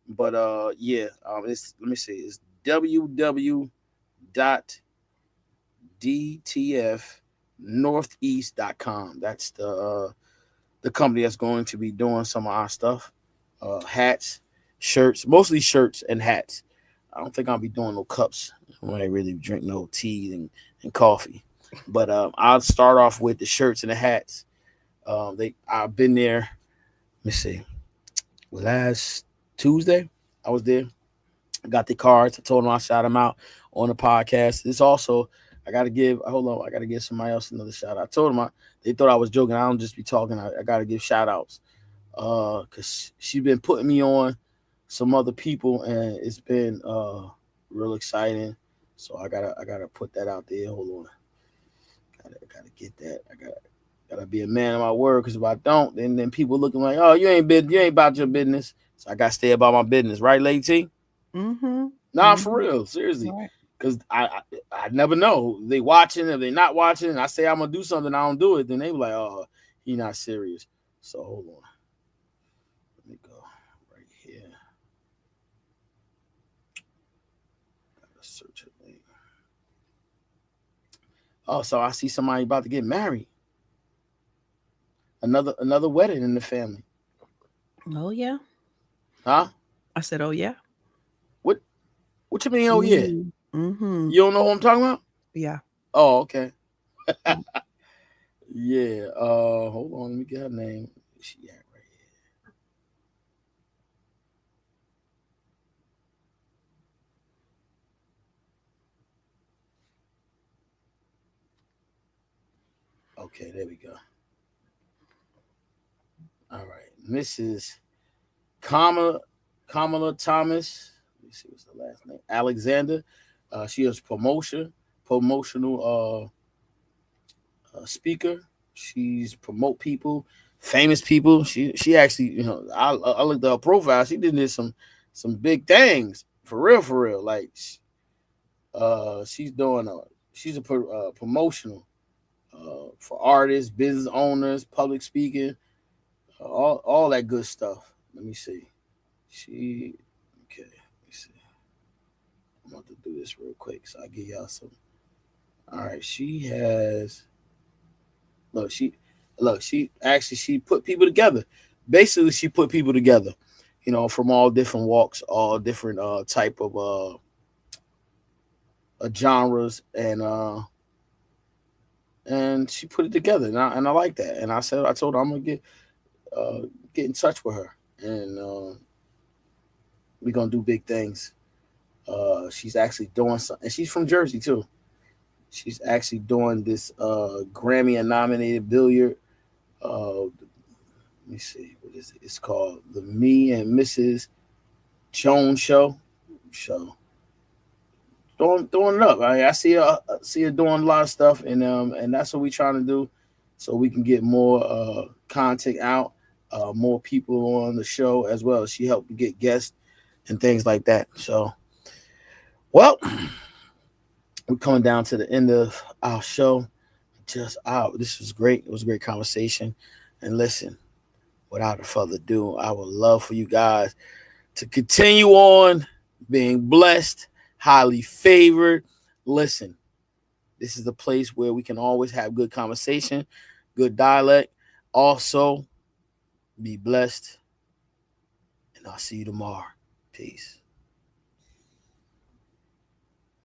But yeah, it's, let me see, it's www.dtfnortheast.com. That's the company that's going to be doing some of our stuff, hats, shirts, mostly shirts and hats. I don't think I'll be doing no cups. I ain't really drink no tea and coffee. But I'll start off with the shirts and the hats. I've been there. Let me see. Last Tuesday, I was there. Got the cards. I told them I shout them out on the podcast. This also, I got to give. Hold on, I got to give somebody else another shout out. I told them they thought I was joking. I don't just be talking. I got to give shout outs. Cause she's been putting me on some other people, and it's been real exciting. So I gotta put that out there. Hold on, gotta get that. I gotta be a man of my word. Cause if I don't, then people looking like, oh, you ain't about your business. So I gotta stay about my business, right, Lady T? Mm-hmm. Nah, for Mm-hmm. real, seriously. Right. Cause I never know they watching, if they not watching. And I say I'm gonna do something, I don't do it. Then they be like, oh, he not serious. So hold on, let me go right here. Gotta search her name. Oh, so I see somebody about to get married. Another wedding in the family, Oh yeah. huh? I said, oh yeah. What what you mean? Oh yeah, Mm-hmm. Mm-hmm. you don't know who I'm talking about? Yeah. Oh, okay. Yeah. Hold on, let me get her name. She at right here. Okay, there we go. All right, Mrs. Kamala Thomas. Let me see what's the last name. Alexander. She is promotional speaker. She's promote people, famous people. She actually, you know, I looked at her profile. She did some big things for real, for real. Like she's doing she's a promotional for artists, business owners, public speaking, all that good stuff. Let me see. She okay. Let me see. I'm about to do this real quick, so I give y'all some. All right, she has look. She put people together. Basically, she put people together. You know, from all different walks, all different type of genres, and she put it together, and I like that. And I told her I'm gonna uh, get in touch with her, and we're gonna do big things She's actually doing something, and she's from Jersey too. She's actually doing this Grammy nominated billiard. Let me see, what is it? It's called the Me and Mrs. Jones Show. So throwing it up. I see her doing a lot of stuff, and that's what we trying to do, so we can get more content out, more people on the show as well. She helped get guests and things like that. So, well, we're coming down to the end of our show. Just out. This was great. It was a great conversation. And listen, without further ado, I would love for you guys to continue on being blessed, highly favored. Listen, this is the place where we can always have good conversation, good dialect. Also, be blessed. And I'll see you tomorrow. Peace.